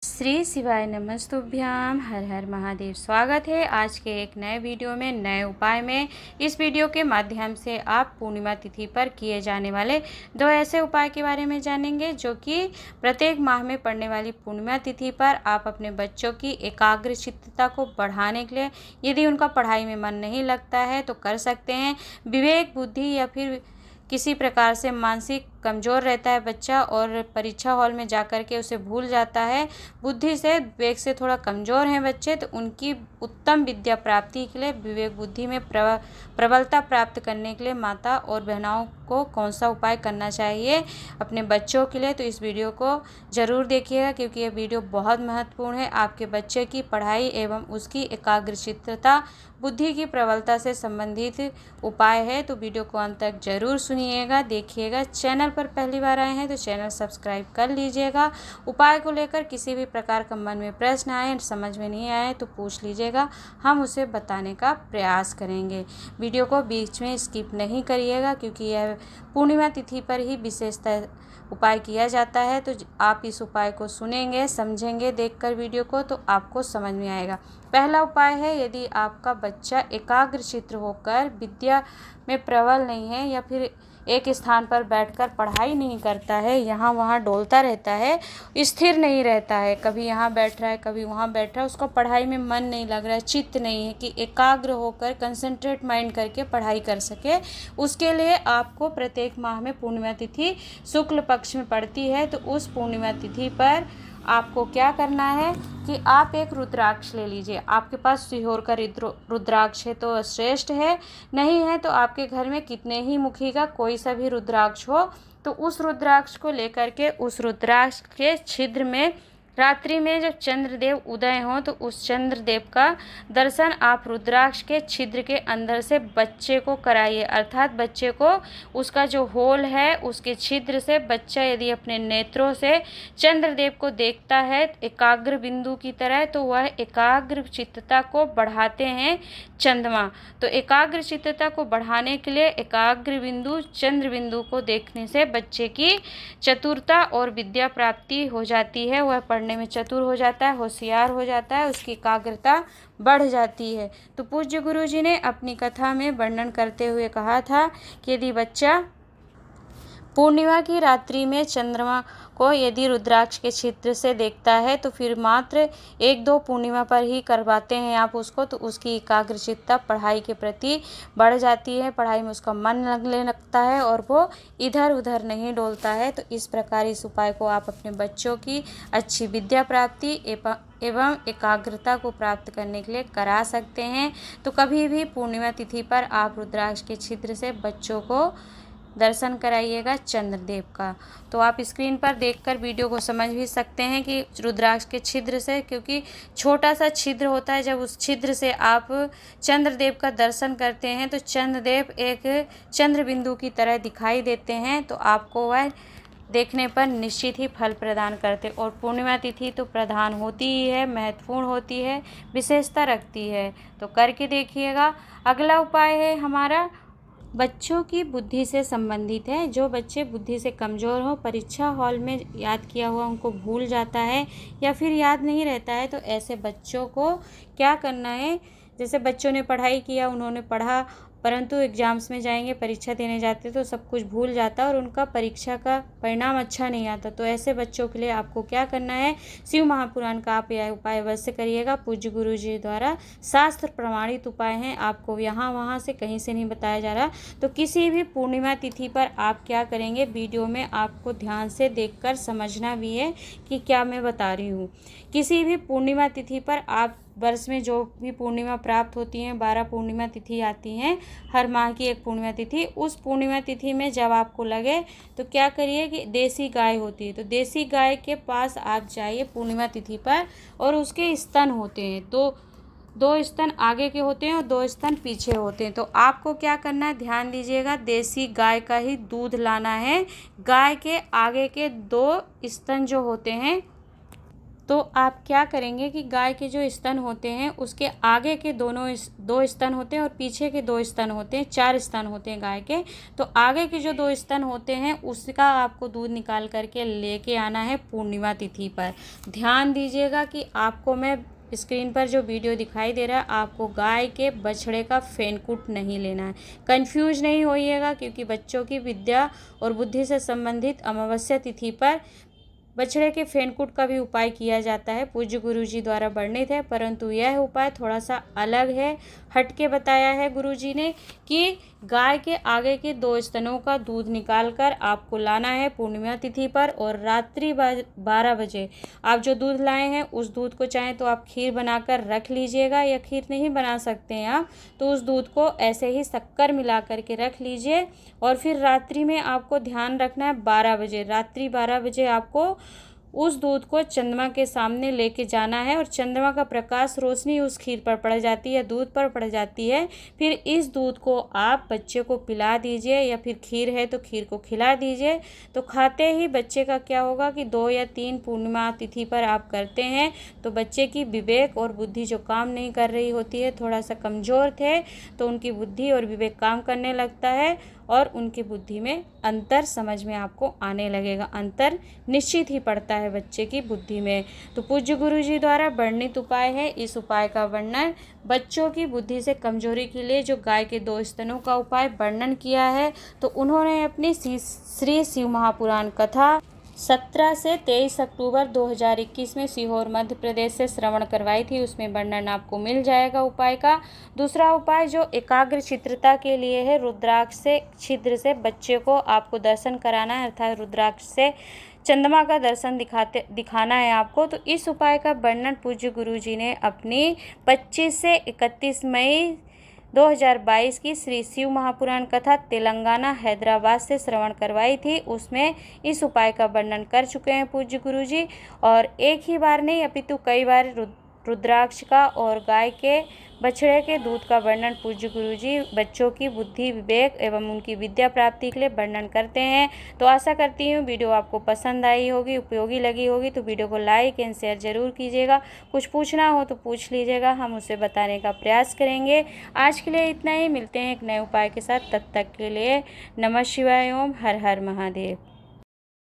श्री शिवाय नमस्तुभ्याम। हर हर महादेव। स्वागत है आज के एक नए वीडियो में, नए उपाय में। इस वीडियो के माध्यम से आप पूर्णिमा तिथि पर किए जाने वाले 2 ऐसे उपाय के बारे में जानेंगे जो कि प्रत्येक माह में पड़ने वाली पूर्णिमा तिथि पर आप अपने बच्चों की एकाग्रचित्तता को बढ़ाने के लिए, यदि उनका पढ़ाई में मन नहीं लगता है तो कर सकते हैं। विवेक बुद्धि या फिर किसी प्रकार से मानसिक कमज़ोर रहता है बच्चा और परीक्षा हॉल में जाकर के उसे भूल जाता है, बुद्धि से विवेक से थोड़ा कमज़ोर हैं बच्चे, तो उनकी उत्तम विद्या प्राप्ति के लिए, विवेक बुद्धि में प्रबलता प्राप्त करने के लिए माता और बहनों को कौन सा उपाय करना चाहिए अपने बच्चों के लिए, तो इस वीडियो को ज़रूर देखिएगा क्योंकि यह वीडियो बहुत महत्वपूर्ण है। आपके बच्चे की पढ़ाई एवं उसकी एकाग्रचित्तता, बुद्धि की प्रबलता से संबंधित उपाय है, तो वीडियो को अंत तक जरूर सुनिएगा, देखिएगा। चैनल पर पहली बार आए हैं तो चैनल सब्सक्राइब कर लीजिएगा। उपाय को लेकर किसी भी प्रकार का मन में प्रश्न आए, समझ में नहीं आए तो पूछ लीजिएगा, हम उसे बताने का प्रयास करेंगे। वीडियो को बीच में स्किप नहीं करिएगा क्योंकि यह पूर्णिमा तिथि पर ही विशेषतः उपाय किया जाता है, तो आप इस उपाय को सुनेंगे, समझेंगे देखकर वीडियो को तो आपको समझ में आएगा। पहला उपाय है, यदि आपका बच्चा एकाग्रचित्त होकर विद्या में प्रबल नहीं है या फिर एक स्थान पर बैठकर पढ़ाई नहीं करता है, यहाँ वहाँ डोलता रहता है, स्थिर नहीं रहता है, कभी यहाँ बैठ रहा है कभी वहाँ बैठ रहा है, उसको पढ़ाई में मन नहीं लग रहा है, चित्त नहीं है कि एकाग्र होकर कंसंट्रेट माइंड करके पढ़ाई कर सके, उसके लिए आपको प्रत्येक माह में पूर्णिमा तिथि शुक्ल पक्ष में पड़ती है, तो उस पूर्णिमा तिथि पर आपको क्या करना है कि आप एक रुद्राक्ष ले लीजिए। आपके पास सीहोर का रुद्राक्ष है तो श्रेष्ठ है, नहीं है तो आपके घर में कितने ही मुखी का कोई सा भी रुद्राक्ष हो, तो उस रुद्राक्ष को लेकर के उस रुद्राक्ष के छिद्र में रात्रि में जब चंद्रदेव उदय हों तो उस चंद्रदेव का दर्शन आप रुद्राक्ष के छिद्र के अंदर से बच्चे को कराइए, अर्थात बच्चे को उसका जो होल है उसके छिद्र से बच्चा यदि अपने नेत्रों से चंद्रदेव को देखता है एकाग्र बिंदु की तरह, तो वह एकाग्र चित्तता को बढ़ाते हैं चंद्रमा। तो एकाग्र चित्तता को बढ़ाने के लिए एकाग्र बिंदु चंद्र बिंदु को देखने से बच्चे की चतुरता और विद्या प्राप्ति हो जाती है, वह पढ़ने में चतुर हो जाता है, होशियार हो जाता है, उसकी एकाग्रता बढ़ जाती है। तो पूज्य गुरु जी ने अपनी कथा में वर्णन करते हुए कहा था कि यदि बच्चा पूर्णिमा की रात्रि में चंद्रमा को यदि रुद्राक्ष के छिद्र से देखता है तो फिर मात्र 1-2 पूर्णिमा पर ही करवाते हैं आप उसको, तो उसकी एकाग्रचित्तता पढ़ाई के प्रति बढ़ जाती है, पढ़ाई में उसका मन लगने लगता है और वो इधर उधर नहीं डोलता है। तो इस प्रकार इस उपाय को आप अपने बच्चों की अच्छी विद्या प्राप्ति एवं एकाग्रता को प्राप्त करने के लिए करा सकते हैं। तो कभी भी पूर्णिमा तिथि पर आप रुद्राक्ष के छिद्र से बच्चों को दर्शन कराइएगा चंद्रदेव का। तो आप स्क्रीन पर देखकर वीडियो को समझ भी सकते हैं कि रुद्राक्ष के छिद्र से, क्योंकि छोटा सा छिद्र होता है, जब उस छिद्र से आप चंद्रदेव का दर्शन करते हैं तो चंद्रदेव एक चंद्र बिंदु की तरह दिखाई देते हैं, तो आपको वह देखने पर निश्चित ही फल प्रदान करते। और पूर्णिमा तिथि तो प्रधान होती ही है, महत्वपूर्ण होती है, विशेषता रखती है, तो करके देखिएगा। अगला उपाय है हमारा बच्चों की बुद्धि से संबंधित है। जो बच्चे बुद्धि से कमज़ोर हो, परीक्षा हॉल में याद किया हुआ उनको भूल जाता है या फिर याद नहीं रहता है, तो ऐसे बच्चों को क्या करना है, जैसे बच्चों ने पढ़ाई किया, उन्होंने पढ़ा, परंतु एग्ज़ाम्स में जाएंगे, परीक्षा देने जाते तो सब कुछ भूल जाता और उनका परीक्षा का परिणाम अच्छा नहीं आता। तो ऐसे बच्चों के लिए आपको क्या करना है, शिव महापुराण का आप यह उपाय अवश्य करिएगा। पूज्य गुरु जी द्वारा शास्त्र प्रमाणित उपाय हैं, आपको यहाँ वहाँ से कहीं से नहीं बताया जा रहा। तो किसी भी पूर्णिमा तिथि पर आप क्या करेंगे, वीडियो में आपको ध्यान से देखकर समझना भी है कि क्या मैं बता रही हूँ। किसी भी पूर्णिमा तिथि पर आप वर्ष में जो भी पूर्णिमा प्राप्त होती हैं, 12 पूर्णिमा तिथि आती हैं, हर माह की एक पूर्णिमा तिथि, उस पूर्णिमा तिथि में जब आपको लगे तो क्या करिए कि देसी गाय होती है, तो देसी गाय के पास आप जाइए पूर्णिमा तिथि पर, और उसके स्तन होते हैं, दो स्तन आगे के होते हैं और 2 स्तन पीछे होते हैं। तो आपको क्या करना है, ध्यान दीजिएगा, देसी गाय का ही दूध लाना है। गाय के आगे के 2 स्तन जो होते हैं, तो आप क्या करेंगे कि गाय के जो स्तन होते हैं उसके आगे के दो स्तन होते हैं और पीछे के 2 स्तन होते हैं, 4 स्तन होते हैं गाय के। तो आगे के जो 2 स्तन होते हैं उसका आपको दूध निकाल करके लेके आना है पूर्णिमा तिथि पर। ध्यान दीजिएगा कि आपको मैं स्क्रीन पर जो वीडियो दिखाई दे रहा है, आपको गाय के बछड़े का फेनकुट नहीं लेना है। कंफ्यूज नहीं होइएगा, क्योंकि बच्चों की विद्या और बुद्धि से संबंधित अमावस्या तिथि पर बछड़े के फेनकुट का भी उपाय किया जाता है, पूज्य गुरुजी द्वारा वर्णित है। परंतु यह उपाय थोड़ा सा अलग है, हटके बताया है गुरुजी ने कि गाय के आगे के 2 स्तनों का दूध निकालकर आपको लाना है पूर्णिमा तिथि पर, और रात्रि 12 बजे आप जो दूध लाए हैं उस दूध को चाहें तो आप खीर बनाकर रख लीजिएगा, या खीर नहीं बना सकते हैं आप तो उस दूध को ऐसे ही शक्कर मिला करके रख लीजिए। और फिर रात्रि में आपको ध्यान रखना है 12 बजे, रात्रि 12 बजे आपको उस दूध को चंद्रमा के सामने लेके जाना है, और चंद्रमा का प्रकाश रोशनी उस खीर पर पड़ जाती है, दूध पर पड़ जाती है। फिर इस दूध को आप बच्चे को पिला दीजिए, या फिर खीर है तो खीर को खिला दीजिए। तो खाते ही बच्चे का क्या होगा कि 2 या 3 पूर्णिमा तिथि पर आप करते हैं तो बच्चे की विवेक और बुद्धि जो काम नहीं कर रही होती है, थोड़ा सा कमज़ोर थे, तो उनकी बुद्धि और विवेक काम करने लगता है, और उनकी बुद्धि में अंतर समझ में आपको आने लगेगा। अंतर निश्चित ही पड़ता है बच्चे की बुद्धि में। तो पूज्य गुरुजी द्वारा वर्णित उपाय है। इस उपाय का वर्णन बच्चों की बुद्धि से कमजोरी के लिए जो गाय के 2 स्तनों का उपाय वर्णन किया है, तो उन्होंने अपनी श्री शिव महापुराण कथा 17 से 23 अक्टूबर 2021 में सीहोर मध्य प्रदेश से श्रवण करवाई थी। उसमें वर्णन आपको मिल जाएगा उपाय का। दूसरा उपाय जो एकाग्र चित्रता के लिए है, रुद्राक्ष से छिद्र से बच्चे को आपको दर्शन कराना है, अर्थात रुद्राक्ष से चंद्रमा का दर्शन दिखाना है आपको। तो इस उपाय का वर्णन पूज्य गुरुजी ने अपनी 25 से 31 मई 2022 की श्री शिव महापुराण कथा तेलंगाना हैदराबाद से श्रवण करवाई थी। उसमें इस उपाय का वर्णन कर चुके हैं पूज्य गुरुजी, और एक ही बार नहीं अपितु कई बार रुद्राक्ष का और गाय के बछड़े के दूध का वर्णन पूज्य गुरुजी बच्चों की बुद्धि, विवेक एवं उनकी विद्या प्राप्ति के लिए वर्णन करते हैं। तो आशा करती हूँ वीडियो आपको पसंद आई होगी, उपयोगी लगी होगी। तो वीडियो को लाइक एंड शेयर जरूर कीजिएगा। कुछ पूछना हो तो पूछ लीजिएगा, हम उसे बताने का प्रयास करेंगे। आज के लिए इतना ही, मिलते हैं एक नए उपाय के साथ। तब तक के लिए नमः शिवाय, ओम हर हर महादेव।